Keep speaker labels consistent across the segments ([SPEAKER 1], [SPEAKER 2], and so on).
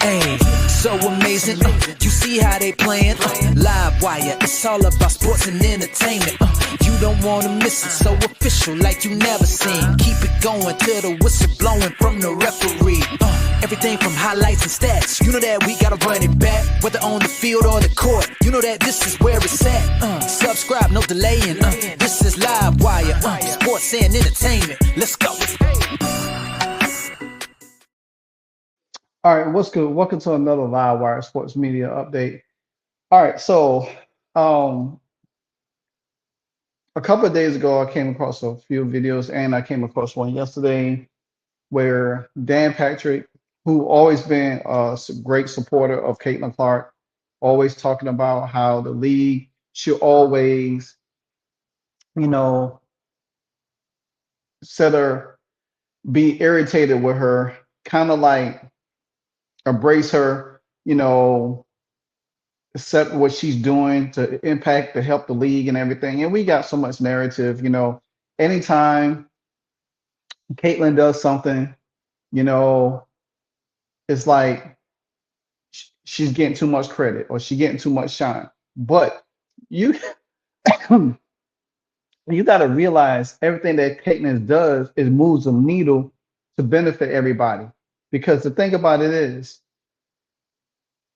[SPEAKER 1] Hey, so amazing. You see how they playing? Live wire, it's all about sports and entertainment. You don't wanna miss it, so official like you never seen. Keep it going till the whistle blowing from the referee. Everything from highlights and stats. You know that we gotta run it back, whether on the field or the court. You know that this is where it's at. Subscribe, no delaying. This is Live Wire, sports and entertainment. Let's go.
[SPEAKER 2] All right, what's good? Welcome to another Live Wire Sports Media update. All right, so a couple of days ago, I came across a few videos, and I came across one yesterday where Dan Patrick, who always been a great supporter of Caitlin Clark, always talking about how the league should always, be irritated with her, kind of like embrace her, accept what she's doing to impact, to help the league and everything. And we got so much narrative, anytime Caitlin does something, it's like she's getting too much credit or she's getting too much shine. But you you got to realize everything that Caitlin does is moves the needle to benefit everybody. Because the thing about it is,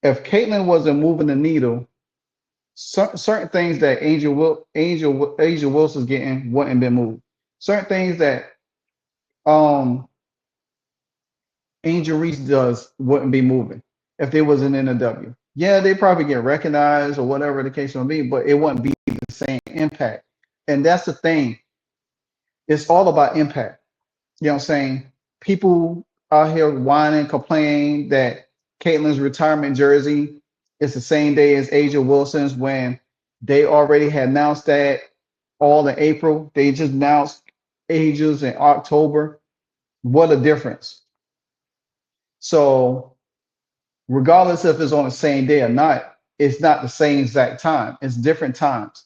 [SPEAKER 2] if Caitlin wasn't moving the needle, certain things that Angel Wilson's getting wouldn't been moved. Certain things that Angel Reese does wouldn't be moving if they wasn't in the W. Yeah, they probably get recognized or whatever the case may be, but it wouldn't be the same impact. And that's the thing. It's all about impact. You know what I'm saying? People out here whining, complaining that Caitlin's retirement jersey is the same day as Angel Wilson's when they already had announced that all in April. They just announced Angel's in October. What a difference. So regardless if it's on the same day or not, it's not the same exact time. It's different times.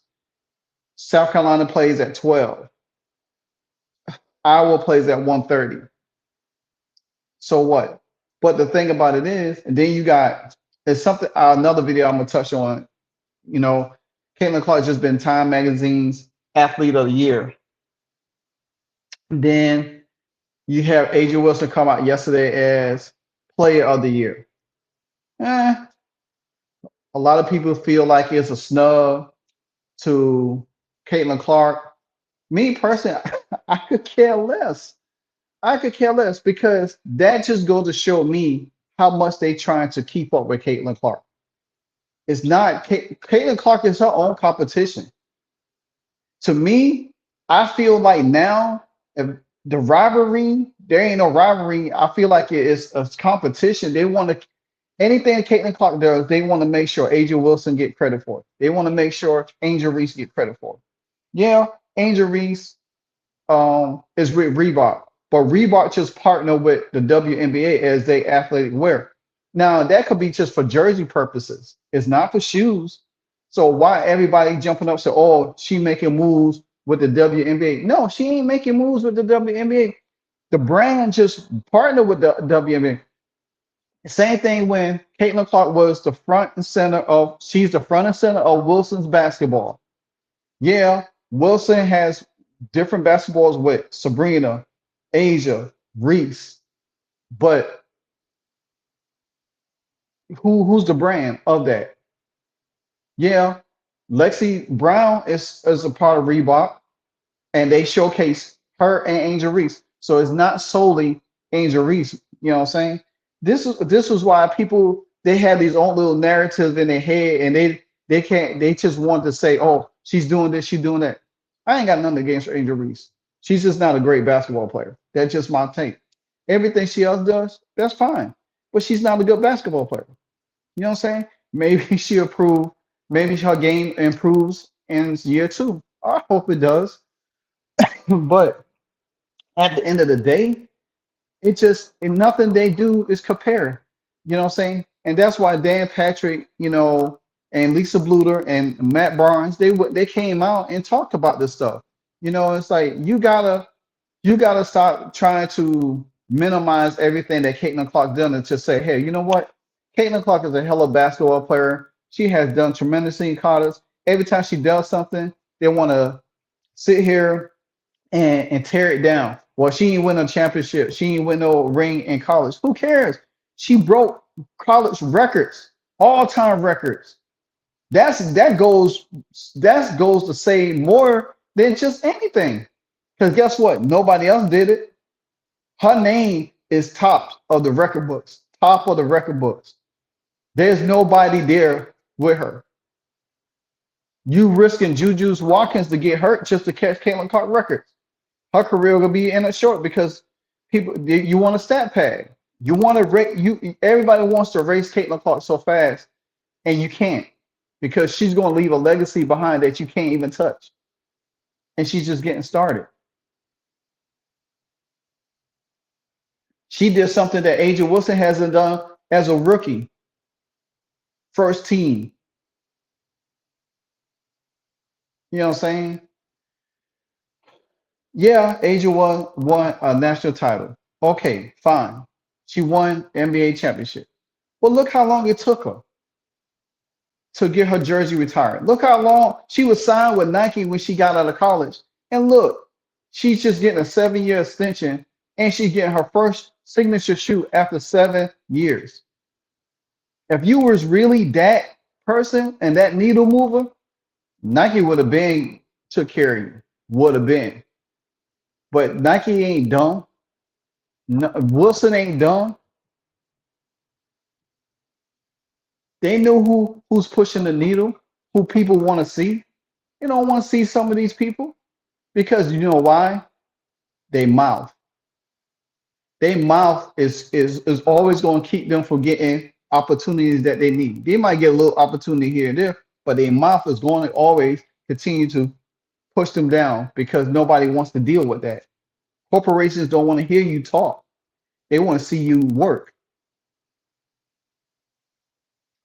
[SPEAKER 2] South Carolina plays at 12. Iowa plays at 1:30. So what? But the thing about it is, and then you got, it's something, another video I'm going to touch on, Caitlin Clark just been Time Magazine's Athlete of the Year. Then you have Angel Wilson come out yesterday as Player of the Year. A lot of people feel like it's a snub to Caitlin Clark. Me personally, I could care less. I could care less because that just goes to show me how much they trying to keep up with Caitlin Clark. It's not, Caitlin Clark is her own competition. To me, I feel like now, if the rivalry, there ain't no rivalry. I feel like it is a competition. They want to, anything Caitlin Clark does, they want to make sure Angel Wilson get credit for it. They want to make sure Angel Reese get credit for it. Yeah, Angel Reese is with Reebok, but Reebok just partner with the WNBA as they athletic wear. Now that could be just for jersey purposes. It's not for shoes. So why everybody jumping up say, "Oh, she making moves with the WNBA"? No, she ain't making moves with the WNBA. The brand just partnered with the WNBA. Same thing when Caitlin Clark was the front and center of, she's the front and center of Wilson's basketball. Yeah, Wilson has different basketballs with Sabrina, Asia, Reese, but who's the brand of that? Yeah, Lexi Brown is a part of Reebok, and they showcase her and Angel Reese. So it's not solely Angel Reese. You know what I'm saying? This was why people, they have these own little narratives in their head, and they just want to say, "Oh, she's doing this, she's doing that." I ain't got nothing against Angel Reese. She's just not a great basketball player. That's just my take. Everything she else does, that's fine. But she's not a good basketball player. You know what I'm saying? Maybe she'll improve. Maybe her game improves in year 2. I hope it does. But at the end of the day, nothing they do is compare. You know what I'm saying? And that's why Dan Patrick, and Lisa Bluder and Matt Barnes, they came out and talked about this stuff. It's like you gotta stop trying to minimize everything that Caitlin Clark done and to say, hey, you know what? Caitlin Clark is a hell of a basketball player. She has done tremendously in college. Every time she does something, they want to sit here and tear it down. Well, she ain't win a championship. She ain't win no ring in college. Who cares? She broke college records, all-time records. That goes to say more than just anything. Because guess what? Nobody else did it. Her name is top of the record books. Top of the record books. There's nobody there with her. You risking Juju's Watkins to get hurt just to catch Caitlin Clark records. Her career will be in it short because you want a stat pad. You want to everybody wants to race Caitlin Clark so fast, and you can't because she's going to leave a legacy behind that you can't even touch, and she's just getting started. She did something that Aja Wilson hasn't done as a rookie, first team. You know what I'm saying? Yeah, Aja won a national title. Okay, fine. She won NBA championship. But look how long it took her to get her jersey retired. Look how long she was signed with Nike when she got out of college. And look, she's just getting a 7-year extension and she's getting her first signature shoe after 7 years. If you was really that person and that needle mover, Nike would have been took care of you. Would have been. But Nike ain't dumb. No, Wilson ain't dumb. They know who's pushing the needle, who people want to see. They don't want to see some of these people because you know why? They mouth. Their mouth is always going to keep them from getting opportunities that they need. They might get a little opportunity here and there, but their mouth is going to always continue to push them down because nobody wants to deal with that. Corporations don't want to hear you talk. They want to see you work.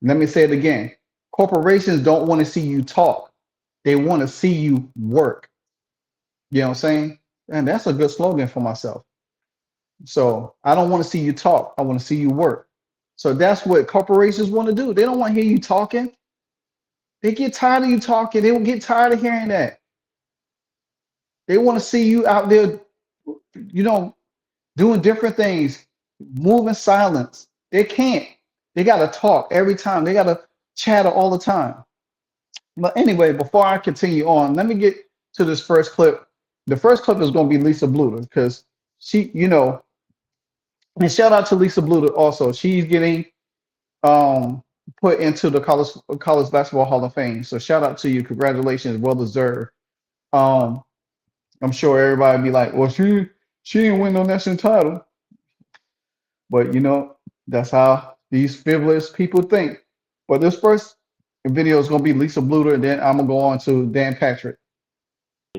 [SPEAKER 2] Let me say it again. Corporations don't want to see you talk. They want to see you work. You know what I'm saying? And that's a good slogan for myself. So I don't want to see you talk. I want to see you work. So that's what corporations want to do. They don't want to hear you talking. They get tired of you talking. They will get tired of hearing that. They want to see you out there, doing different things, moving silence. They can't. They got to talk every time. They got to chatter all the time. But anyway, before I continue on, let me get to this first clip. The first clip is going to be Lisa Bluder because she, and shout out to Lisa Bluder also. She's getting put into the college basketball Hall of Fame. So shout out to you. Congratulations. Well deserved. I'm sure everybody be like, well, she didn't win no national title. But that's how these frivolous people think. But this first video is going to be Lisa Bluder, and then I'm going to go on to Dan Patrick.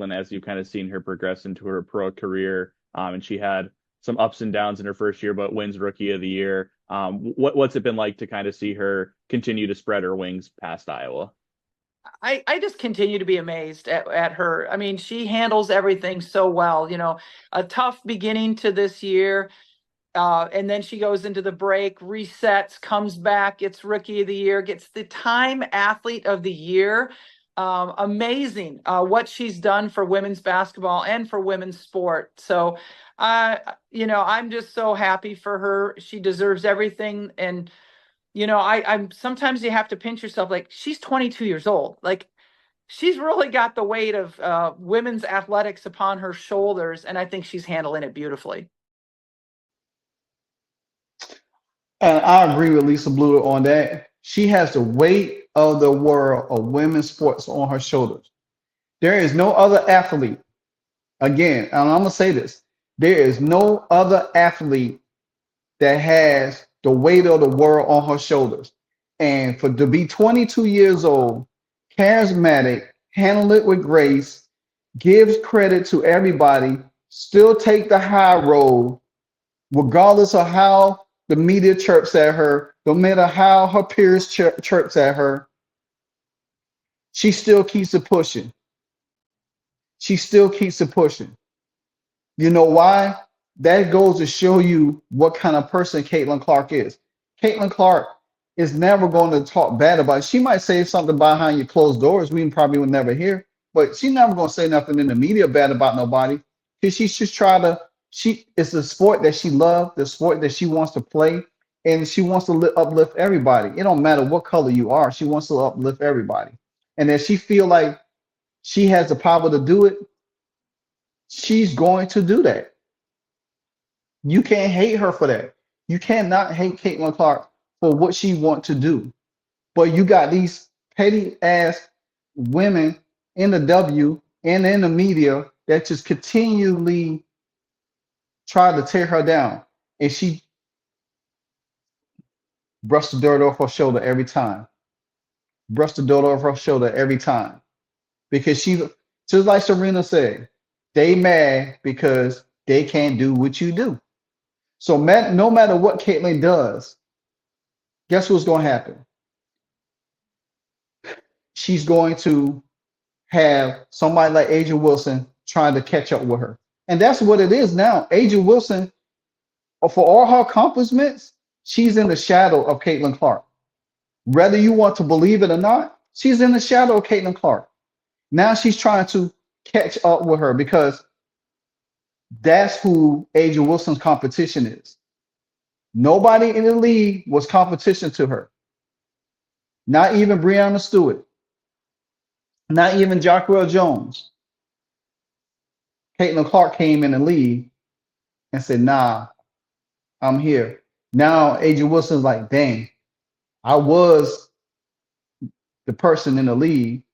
[SPEAKER 3] And as you've kind of seen her progress into her pro career, and she had some ups and downs in her first year, but wins Rookie of the Year. What's it been like to kind of see her continue to spread her wings past Iowa?
[SPEAKER 4] I just continue to be amazed at her. I mean, she handles everything so well. A tough beginning to this year. And then she goes into the break, resets, comes back, gets Rookie of the Year, gets the Time Athlete of the Year. Amazing what she's done for women's basketball and for women's sport. So, I'm just so happy for her. She deserves everything. And, I'm sometimes you have to pinch yourself, like she's 22 years old. Like she's really got the weight of women's athletics upon her shoulders. And I think she's handling it beautifully.
[SPEAKER 2] And I agree with Lisa Bluder on that. She has the weight of the world of women's sports on her shoulders. There is no other athlete, again, and I'm going to say this, there is no other athlete that has the weight of the world on her shoulders. And to be 22 years old, charismatic, handle it with grace, gives credit to everybody, still take the high road, regardless of how the media chirps at her, no matter how her peers chirps at her, she still keeps it pushing. She still keeps it pushing. You know why? That goes to show you what kind of person Caitlin Clark is. Caitlin Clark is never going to talk bad about it. She might say something behind your closed doors we probably would never hear, but she's never going to say nothing in the media bad about nobody because she's just trying to. It's the sport that she loves, the sport that she wants to play, and she wants to uplift everybody. It don't matter what color you are. She wants to uplift everybody, and if she feel like she has the power to do it, she's going to do that. You can't hate her for that. You cannot hate Caitlin Clark for what she wants to do. But you got these petty ass women in the W and in the media that just continually try to tear her down. And she brushed the dirt off her shoulder every time. Brushed the dirt off her shoulder every time. Because she, just like Serena said, they mad because they can't do what you do. So no matter what Caitlin does, guess what's going to happen? She's going to have somebody like Aja Wilson trying to catch up with her. And that's what it is now. Aja Wilson, for all her accomplishments, she's in the shadow of Caitlin Clark. Whether you want to believe it or not, she's in the shadow of Caitlin Clark. Now she's trying to catch up with her because that's who Aja Wilson's competition is. Nobody in the league was competition to her. Not even Breanna Stewart. Not even Jacquel Jones. Caitlin Clark came in the league and said, nah, I'm here. Now Aja Wilson's like, dang, I was the person in the league.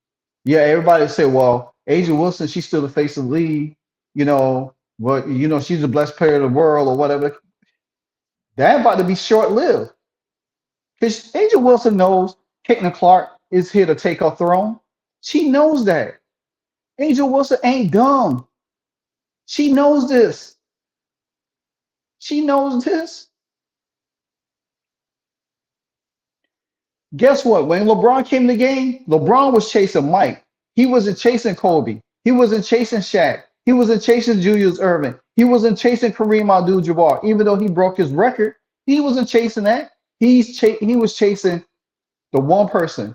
[SPEAKER 2] Yeah, everybody said, well, Aja Wilson, she's still the face of the league. She's the best player in the world or whatever. That about to be short-lived. Because Aja Wilson knows Caitlin Clark is here to take her throne. She knows that. Aja Wilson ain't dumb. She knows this. She knows this. Guess what? When LeBron came to the game, LeBron was chasing Mike. He wasn't chasing Kobe. He wasn't chasing Shaq. He wasn't chasing Julius Erving. He wasn't chasing Kareem Abdul-Jabbar. Even though he broke his record, he wasn't chasing that. He was chasing the one person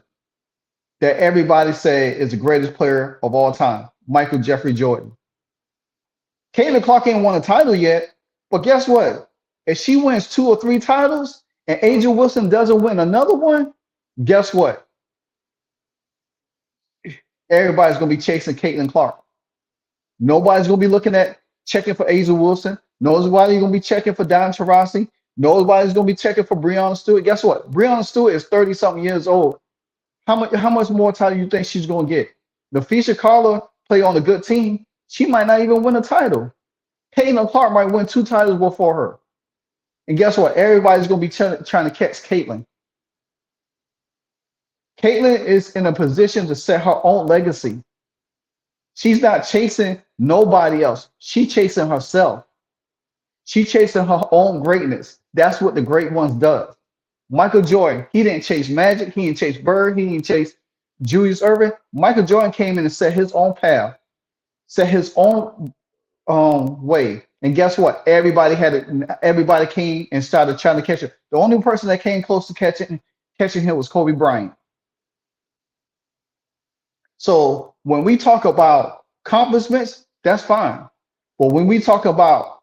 [SPEAKER 2] that everybody say is the greatest player of all time, Michael Jeffrey Jordan. Caitlin Clark ain't won a title yet, but guess what? If she wins 2 or 3 titles and Aja Wilson doesn't win another one, guess what? Everybody's going to be chasing Caitlin Clark. Nobody's going to be checking for Aja Wilson. Nobody's going to be checking for Diana Taurasi. Nobody's going to be checking for Breanna Stewart. Guess what? Breanna Stewart is 30-something years old. How much more title do you think she's going to get? Nafisha Carla play on a good team. She might not even win a title. Caitlin Clark might win 2 titles before her. And guess what? Everybody's going to be trying to catch Caitlin. Caitlin is in a position to set her own legacy. She's not chasing nobody else. She's chasing herself. She's chasing her own greatness. That's what the great ones does. Michael Jordan, he didn't chase Magic. He didn't chase Bird. He didn't chase Julius Erving. Michael Jordan came in and set his own path, set his own way. And guess what? Everybody came and started trying to catch it. The only person that came close to catching him was Kobe Bryant. So when we talk about accomplishments, that's fine. But when we talk about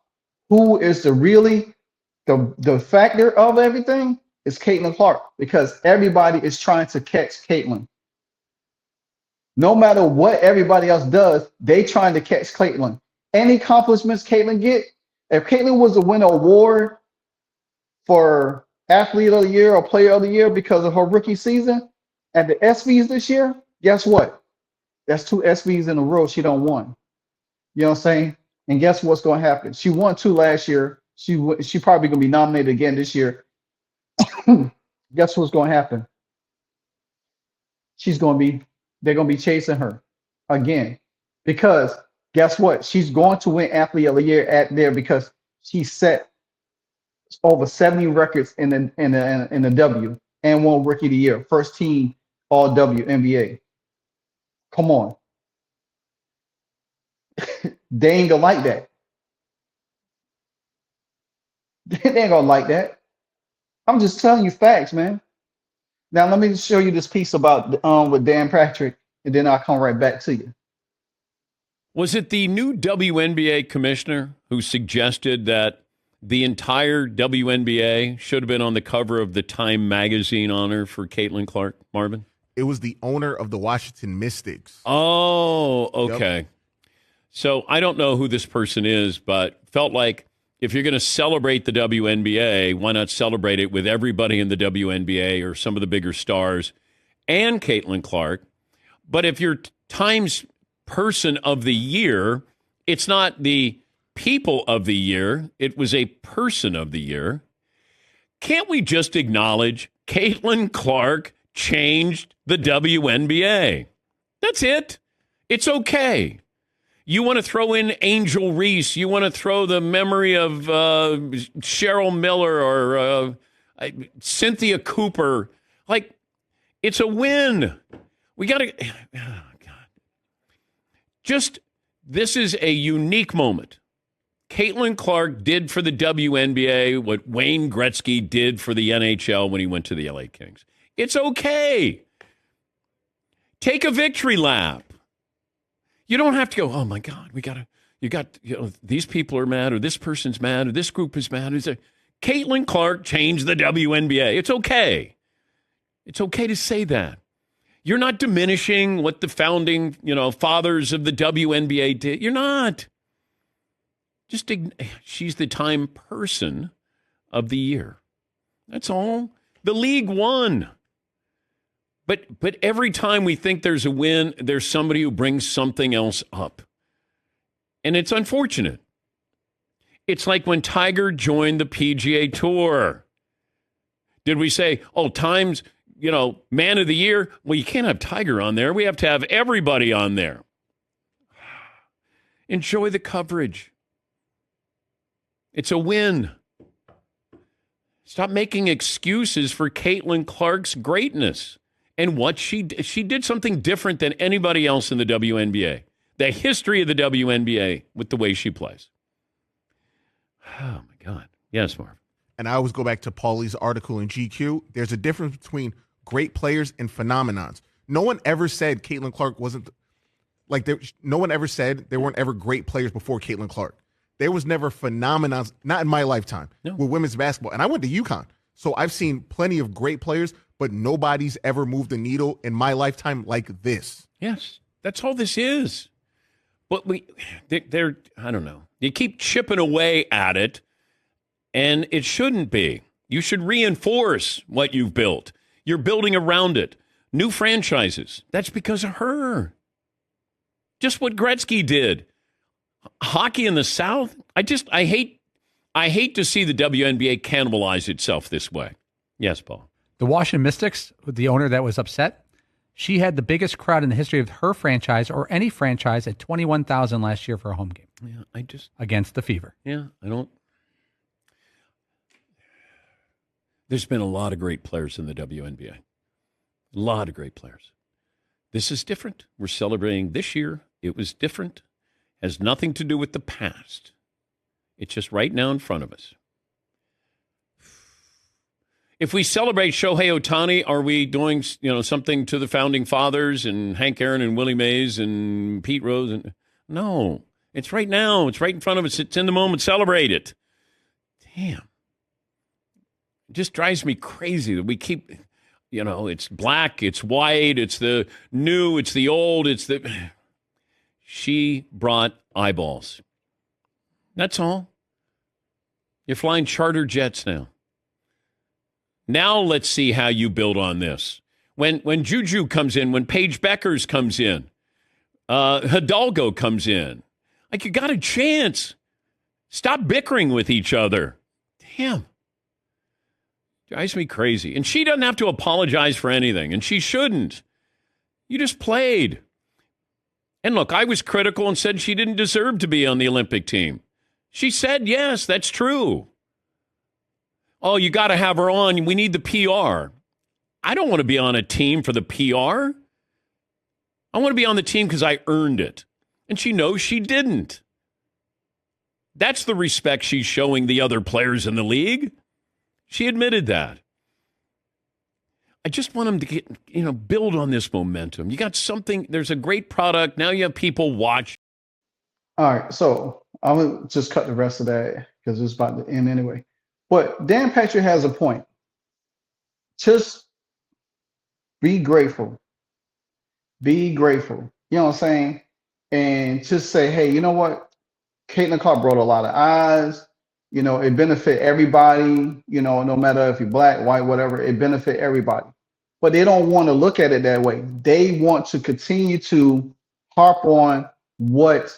[SPEAKER 2] who is the factor of everything, it's Caitlin Clark, because everybody is trying to catch Caitlin. No matter what everybody else does, they trying to catch Caitlin. Any accomplishments Caitlin get, if Caitlin was to win an award for Athlete of the Year or Player of the Year because of her rookie season at the ESPYs this year, guess what? That's 2 ESPYs in a row she don't won. You know what I'm saying? And guess what's going to happen? She won 2 last year. She probably going to be nominated again this year. Guess what's going to happen? They're going to be chasing her again, because guess what? She's going to win Athlete of the Year at there because she set over 70 records in the W and won Rookie of the Year, first team All WNBA. Come on. They ain't gonna like that. They ain't gonna like that. I'm just telling you facts, man. Now let me show you this piece about with Dan Patrick, and then I'll come right back to you.
[SPEAKER 5] Was it the new WNBA commissioner who suggested that the entire WNBA should have been on the cover of the Time magazine honor for Caitlin Clark, Marvin?
[SPEAKER 6] It was the owner of the Washington Mystics.
[SPEAKER 5] Oh, okay.
[SPEAKER 6] Yep.
[SPEAKER 5] So I don't know who this person is, but felt like if you're going to celebrate the WNBA, why not celebrate it with everybody in the WNBA or some of the bigger stars and Caitlin Clark? But if you're Time's Person of the Year, it's not the People of the Year. It was a Person of the Year. Can't we just acknowledge Caitlin Clark changed the WNBA? That's it. It's okay. You want to throw in Angel Reese. You want to throw the memory of Cheryl Miller or Cynthia Cooper. Like, it's a win. We got to... Oh, God. Just, this is a unique moment. Caitlin Clark did for the WNBA what Wayne Gretzky did for the NHL when he went to the LA Kings. It's okay. Take a victory lap. You don't have to go, oh my God, these people are mad, or this person's mad, or this group is mad. Caitlin Clark changed the WNBA. It's okay. It's okay to say that. You're not diminishing what the founding, fathers of the WNBA did. You're not. She's the Time Person of the Year. That's all. The league won. But every time we think there's a win, there's somebody who brings something else up. And it's unfortunate. It's like when Tiger joined the PGA Tour. Did we say, oh, Time's, Man of the Year? Well, you can't have Tiger on there. We have to have everybody on there. Enjoy the coverage. It's a win. Stop making excuses for Caitlin Clark's greatness. And what she did something different than anybody else in the WNBA. The history of the WNBA with the way she plays. Oh, my God. Yes, Marv.
[SPEAKER 6] And I always go back to Paulie's article in GQ. There's a difference between great players and phenomenons. No one ever said Caitlin Clark wasn't no one ever said there weren't ever great players before Caitlin Clark. There was never phenomenons, not in my lifetime, with women's basketball. And I went to UConn. So I've seen plenty of great players, but nobody's ever moved the needle in my lifetime like this.
[SPEAKER 5] Yes, that's all this is. But I don't know. You keep chipping away at it, and it shouldn't be. You should reinforce what you've built. You're building around it. New franchises. That's because of her. Just what Gretzky did. Hockey in the South. I hate to see the WNBA cannibalize itself this way. Yes, Paul.
[SPEAKER 7] The Washington Mystics, the owner that was upset, she had the biggest crowd in the history of her franchise or any franchise at 21,000 last year for a home game.
[SPEAKER 5] Yeah,
[SPEAKER 7] against the Fever.
[SPEAKER 5] Yeah, There's been a lot of great players in the WNBA. A lot of great players. This is different. We're celebrating this year. It was different. Has nothing to do with the past. It's just right now in front of us. If we celebrate Shohei Ohtani, are we doing something to the founding fathers and Hank Aaron and Willie Mays and Pete Rose? No, it's right now. It's right in front of us. It's in the moment. Celebrate it. Damn. It just drives me crazy that we keep, it's black, it's white, it's the new, it's the old, She brought eyeballs. That's all. You're flying charter jets now. Now let's see how you build on this. When Juju comes in, when Paige Beckers comes in, Hidalgo comes in, you got a chance. Stop bickering with each other. Damn. Drives me crazy. And she doesn't have to apologize for anything, and she shouldn't. You just played. And look, I was critical and said she didn't deserve to be on the Olympic team. She said, yes, that's true. Oh, you got to have her on. We need the PR. I don't want to be on a team for the PR. I want to be on the team because I earned it. And she knows she didn't. That's the respect she's showing the other players in the league. She admitted that. I just want them to get, build on this momentum. You got something, there's a great product. Now you have people watch.
[SPEAKER 2] All right, so I'm gonna just cut the rest of that because it's about to end anyway. But Dan Patrick has a point. Just be grateful. Be grateful. You know what I'm saying? And just say, hey, you know what? Caitlin Clark brought a lot of eyes. It benefit everybody, no matter if you're black, white, whatever, it benefit everybody. But they don't want to look at it that way. They want to continue to harp on what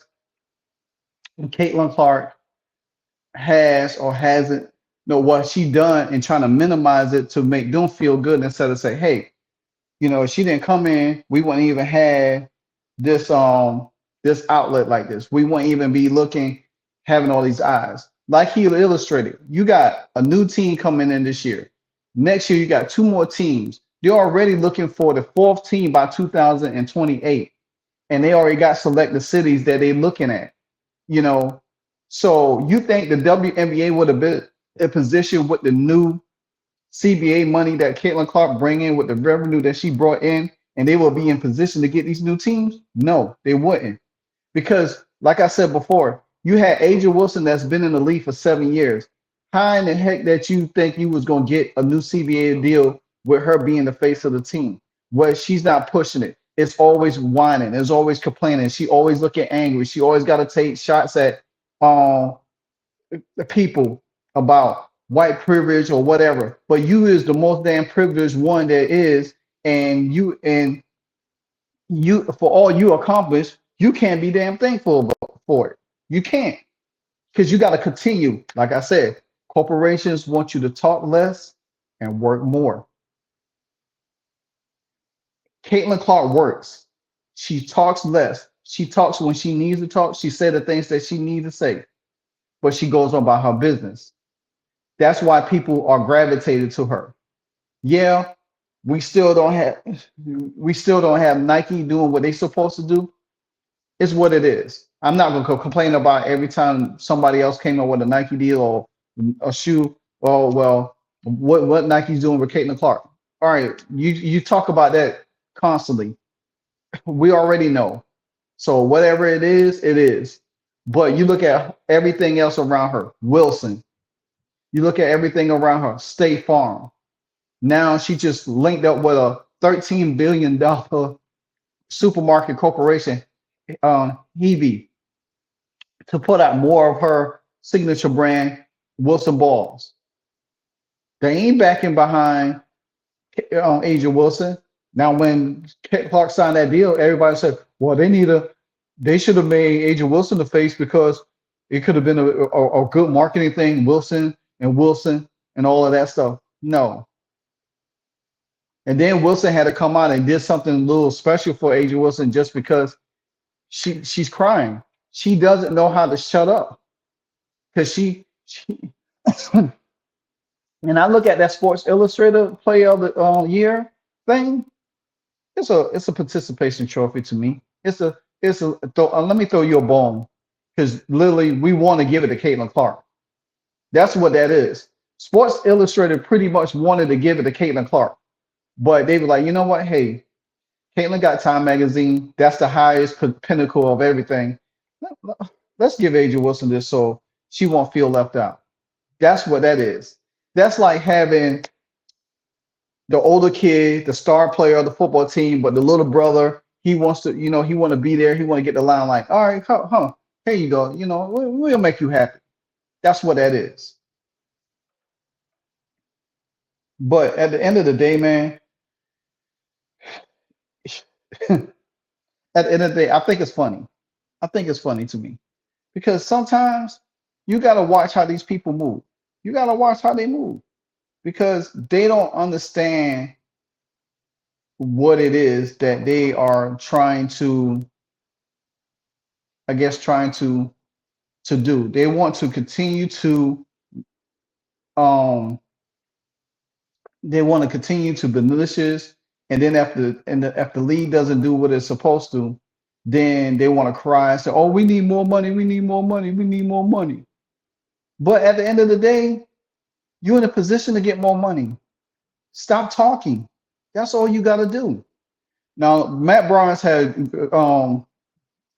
[SPEAKER 2] Caitlin Clark has or hasn't, what she done and trying to minimize it to make them feel good instead of say, hey, if she didn't come in, we wouldn't even have this this outlet like this. We wouldn't even be having all these eyes. Like he illustrated, you got a new team coming in this year. Next year, you got 2 more teams. They're already looking for the 4th team by 2028. And they already got selected cities that they're looking at. So you think the WNBA would have been in position with the new CBA money that Caitlin Clark bring in with the revenue that she brought in, and they will be in position to get these new teams? No, they wouldn't. Because, like I said before, you had Aja Wilson that's been in the league for 7 years. How in the heck that you think you was going to get a new CBA deal with her being the face of the team? Where she's not pushing it. It's always whining. It's always complaining. She always looking angry. She always got to take shots at the people about white privilege or whatever. But you is the most damn privileged one there is, and you for all you accomplished, you can't be damn thankful for it. You can't, because you got to continue. Like I said, corporations want you to talk less and work more. Caitlin Clark works. She talks less. She talks when she needs to talk. She said the things that she needs to say, but she goes on about her business. That's why people are gravitated to her. Yeah, we still don't have Nike doing what they're supposed to do. It's what it is. I'm not gonna complain about every time somebody else came up with a Nike deal or a shoe. Oh well, what Nike's doing with Caitlin Clark? All right, you talk about that constantly. We already know. So whatever it is, it is. But you look at everything else around her. Wilson. You look at everything around her. State Farm. Now she just linked up with a $13 billion supermarket corporation, Hebe, to put out more of her signature brand, Wilson Balls. They ain't backing behind Aja Wilson. Now, when Clark signed that deal, everybody said, well, they should have made Aja Wilson the face because it could have been a good marketing thing, Wilson and all of that stuff. No. And then Wilson had to come out and did something a little special for Aja Wilson just because she's crying. She doesn't know how to shut up. Because she and I look at that Sports Illustrated Player of the Year thing. It's a participation trophy to me. Let me throw you a bone, because literally we want to give it to Caitlin Clark. That's what that is. Sports Illustrated pretty much wanted to give it to Caitlin Clark, but they were like, you know what? Hey, Caitlin got Time Magazine. That's the highest pinnacle of everything. Let's give Aja Wilson this so she won't feel left out. That's what that is. That's like having the older kid, the star player of the football team, but the little brother, he wants to, he want to be there. He want to get the line like, all right, here you go. We'll make you happy. That's what that is. But at the end of the day, man, at the end of the day, I think it's funny. I think it's funny to me because sometimes you got to watch how these people move. You got to watch how they move because they don't understand what it is that they are trying to do. They want to continue to be malicious, and then if the league doesn't do what it's supposed to, then they want to cry and say, "Oh, we need more money. We need more money. We need more money." But at the end of the day, you're in a position to get more money. Stop talking. That's all you got to do. Now, Matt Barnes had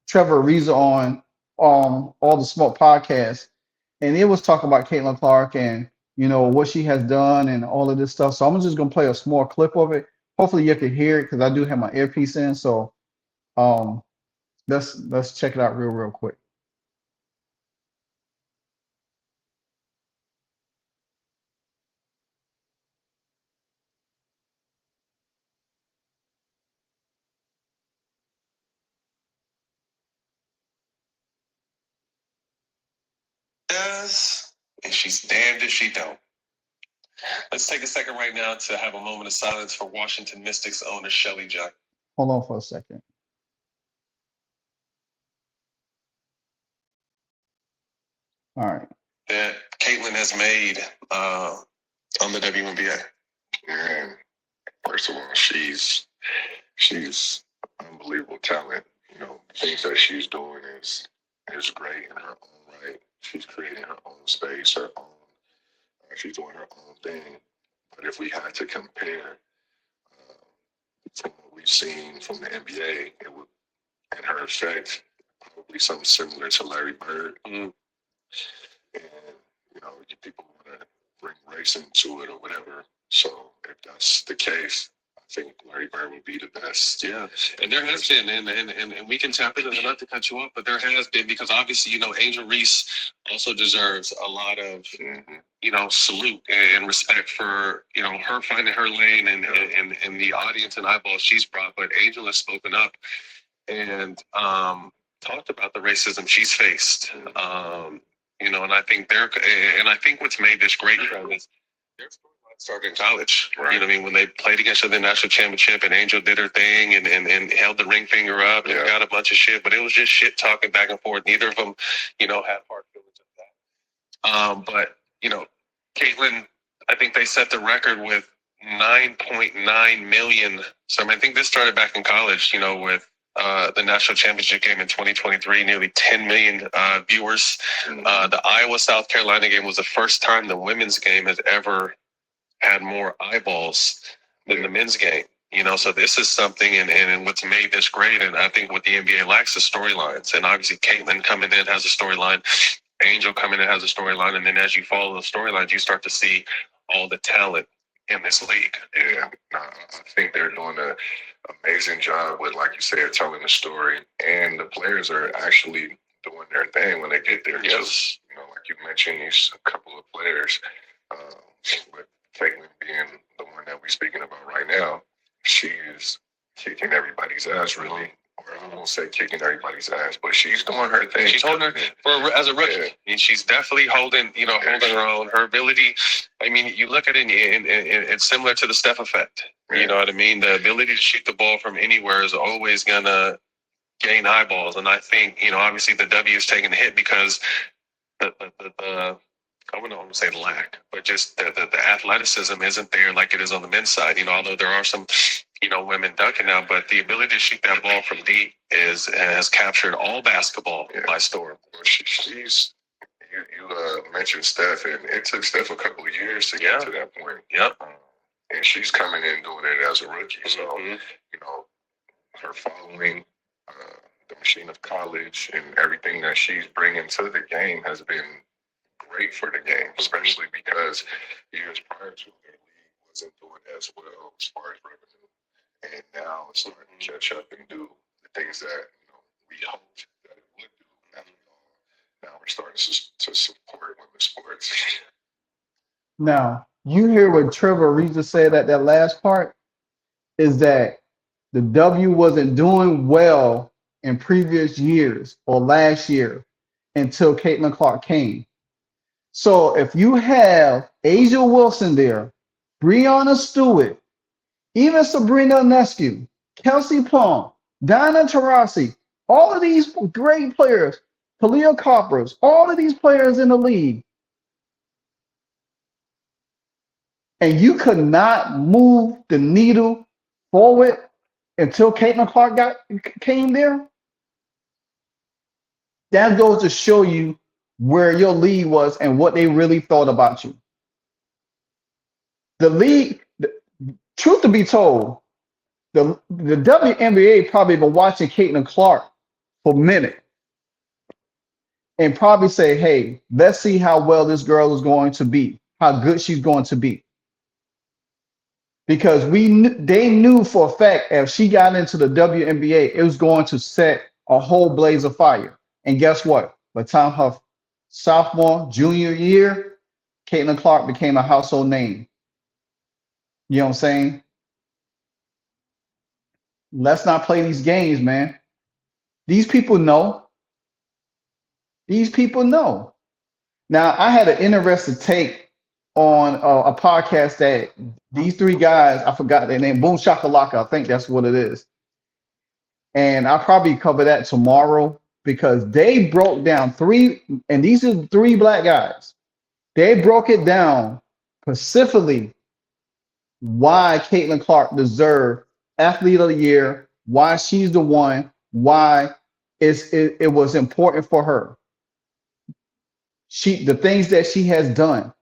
[SPEAKER 2] Trevor Reese on all the smoke podcasts, and it was talking about Caitlin Clark and what she has done and all of this stuff. So I'm just gonna play a small clip of it. Hopefully you can hear it because I do have my earpiece in. So um, let's check it out real quick.
[SPEAKER 8] Does, and she's damned if she don't. Let's take a second right now to have a moment of silence for Washington Mystics owner Shelly Jack.
[SPEAKER 2] Hold on for a second. All right.
[SPEAKER 8] That Caitlin has made on the WNBA.
[SPEAKER 9] And first of all, she's unbelievable talent. Things that she's doing is great in her own right. She's creating her own space, she's doing her own thing. But if we had to compare from what we've seen from the NBA, it would, and her effect, probably something similar to Larry Bird. And people want to bring race into it or whatever. So if that's the case, I think Larry Bird would be the best.
[SPEAKER 8] Yeah, and there has been, and we can tap into, not to cut you off, but there has been, because obviously, Angel Reese also deserves a lot of, salute and respect for, her finding her lane and the audience and eyeballs she's brought. But Angel has spoken up and talked about the racism she's faced. And I think what's made this great for is their storyline started in college. Right. You know what I mean? When they played against the national championship and Angel did her thing and held the ring finger up and got a bunch of shit, but it was just shit talking back and forth. Neither of them, had hard feelings of that. But Caitlin, I think they set the record with 9.9 million. So I think this started back in college, with the national championship game in 2023, nearly 10 million viewers. The Iowa-South Carolina game was the first time the women's game has ever had more eyeballs than the men's game. So this is something, and what's made this great, and I think what the NBA lacks is storylines. And obviously Caitlin coming in has a storyline, Angel coming in has a storyline, and then as you follow the storylines, you start to see all the talent in this league.
[SPEAKER 9] Yeah, I think they're doing an amazing job with, like you said, telling the story, and the players are actually doing their thing when they get there.
[SPEAKER 8] Yes.
[SPEAKER 9] Like you mentioned, these couple of players, with Caitlin being the one that we're speaking about right now, she is kicking everybody's ass, really. Or I won't say kicking everybody's ass, but she's doing her thing.
[SPEAKER 8] She's holding her as a rookie. Yeah. And she's definitely holding her own. Her ability. I mean, you look at it, and it's similar to the Steph effect. Yeah. You know what I mean? The ability to shoot the ball from anywhere is always gonna gain eyeballs. And I think obviously the W is taking the hit because the I wouldn't want to say lack, but just the athleticism isn't there like it is on the men's side. Although there are some, women dunking now, but the ability to shoot that ball from deep has captured all basketball by storm.
[SPEAKER 9] She's you mentioned Steph, and it took Steph a couple of years to get to that point.
[SPEAKER 8] Yep.
[SPEAKER 9] And she's coming in doing it as a rookie. So, her following the machine of college and everything that she's bringing to the game has been great for the game, especially because years prior to their league wasn't doing as well as far as revenue. And now it's starting to catch up and do the things that we hoped that it would do. Now we're starting to support women's sports.
[SPEAKER 2] Now, you hear what Trevor Reese said at that last part, is that the W wasn't doing well in previous years or last year until Caitlin Clark came. So if you have Asia Wilson there, Breonna Stewart, even Sabrina Ionescu, Kelsey Plum, Diana Taurasi, all of these great players, Kalia Coppers, all of these players in the league, and you could not move the needle forward until Caitlin Clark came there, That goes to show you where your league was and what they really thought about you. The league, truth to be told, the WNBA probably been watching Caitlin Clark for a minute and probably say, hey, let's see how well this girl is going to be, how good she's going to be. Because they knew for a fact if she got into the WNBA, it was going to set a whole blaze of fire. And guess what? By the time her sophomore, junior year, Caitlin Clark became a household name. You know what I'm saying? Let's not play these games, man. These people know. These people know. Now, I had an interesting take on a podcast that these three guys, I forgot their name, Boom Shakalaka, I think that's what it is. And I'll probably cover that tomorrow because they broke down and these are three black guys. They broke it down specifically why Caitlin Clark deserved Athlete of the Year, why she's the one, why it was important for her. The things that she has done.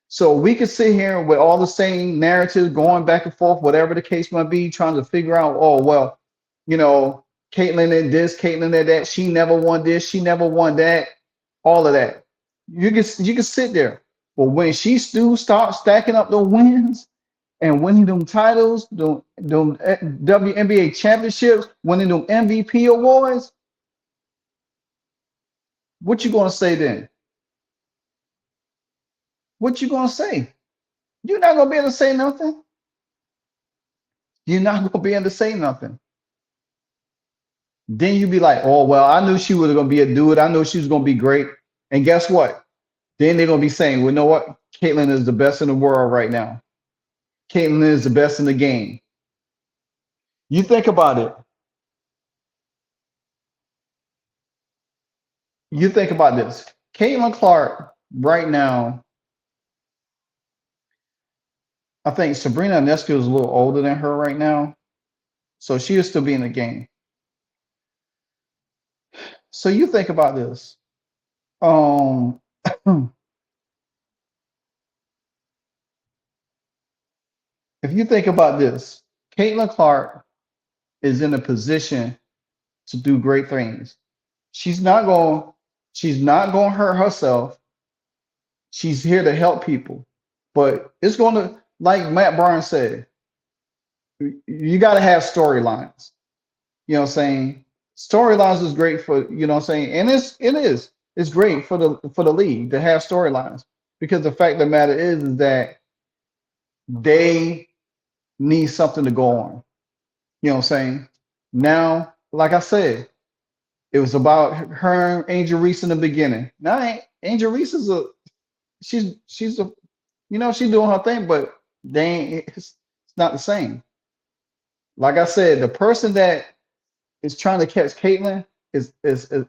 [SPEAKER 2] So we could sit here with all the same narratives going back and forth, whatever the case might be, trying to figure out, oh, well, you know, Caitlin did this, Caitlin did that, she never won this, she never won that, all of that. You can sit there. But when she still starts stacking up the wins and winning them titles, them WNBA championships, winning them MVP awards, what you gonna say then? What you gonna say? You're not gonna be able to say nothing. You're not gonna be able to say nothing. Then you be like, oh well, I knew she was gonna be a dude. I knew she was gonna be great. And guess what? Then they're gonna be saying, well, you know what? Caitlin is the best in the world right now. Caitlin is the best in the game. You think about it. You think about this. Caitlin Clark right now, I think Sabrina Ionescu is a little older than her right now. So she is still be in the game. So you think about this. If you think about this, Caitlin Clark is in a position to do great things. She's not going to hurt herself. She's here to help people. But it's going to, like Matt Barnes said, you got to have storylines. You know what I'm saying? Storylines is great for, you know what I'm saying? And it's great for the league to have storylines, because the fact of the matter is that they need something to go on. You know what I'm saying? Now, like I said, it was about her and Angel Reese in the beginning. Now Angel Reese is she's she's doing her thing, but it's not the same. Like I said, the person that is trying to catch Caitlin is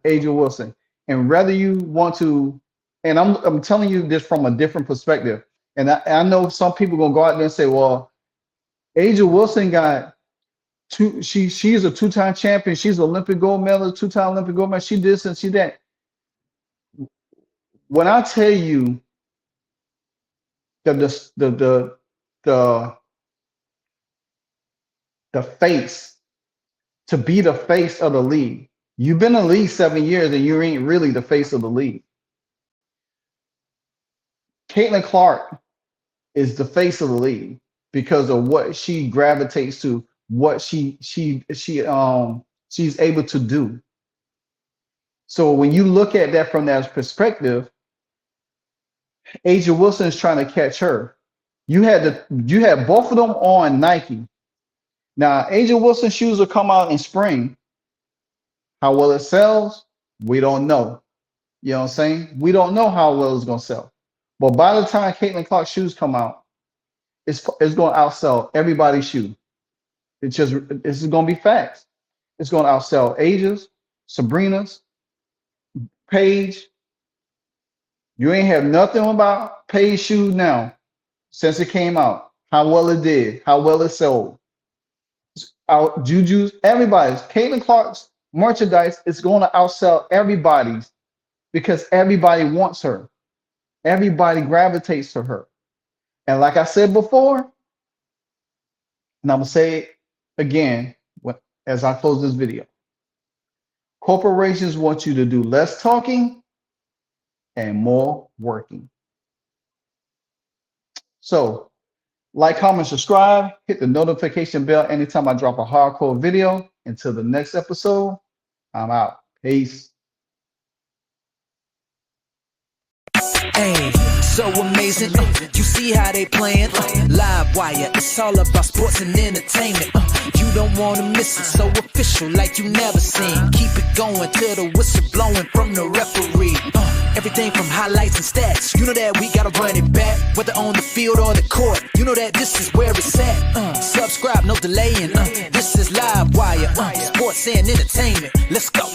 [SPEAKER 2] Angel Wilson. And whether you want to, and I'm telling you this from a different perspective. And I know some people gonna go out there and say, well, Angel Wilson got she's a two-time champion, she's an Olympic gold medalist, two-time Olympic gold medalist, she this and she that. When I tell you that the face, to be the face of the league. You've been in the league 7 years and you ain't really the face of the league. Caitlin Clark is the face of the league because of what she gravitates to, what she's able to do. So when you look at that from that perspective, Angel Wilson is trying to catch her. You had both of them on Nike. Now, Angel Wilson shoes will come out in spring. How well it sells, we don't know. You know what I'm saying? We don't know how well it's going to sell. But by the time Caitlin Clark shoes come out, it's going to outsell everybody's shoe. This is going to be facts. It's going to outsell Asia's, Sabrina's, Paige. You ain't have nothing about Paige shoes now since it came out. How well it did, how well it sold. Juju's, everybody's. Caitlin Clark's merchandise is going to outsell everybody's because everybody wants her. Everybody gravitates to her. And like I said before, and I'm going to say it again as I close this video, corporations want you to do less talking and more working. So, like, comment, subscribe, hit the notification bell anytime I drop a hardcore video. Until the next episode, I'm out. Peace.
[SPEAKER 1] Hey, so amazing. You see how they playing? Live wire, it's all about sports and entertainment. You don't want to miss it, so official like you never seen. Keep it going till the whistle blowing from the referee. Everything from highlights and stats. You know that we gotta run it back, whether on the field or the court. You know that this is where it's at. Subscribe, no delaying. This is Live Wire, sports and entertainment. Let's go.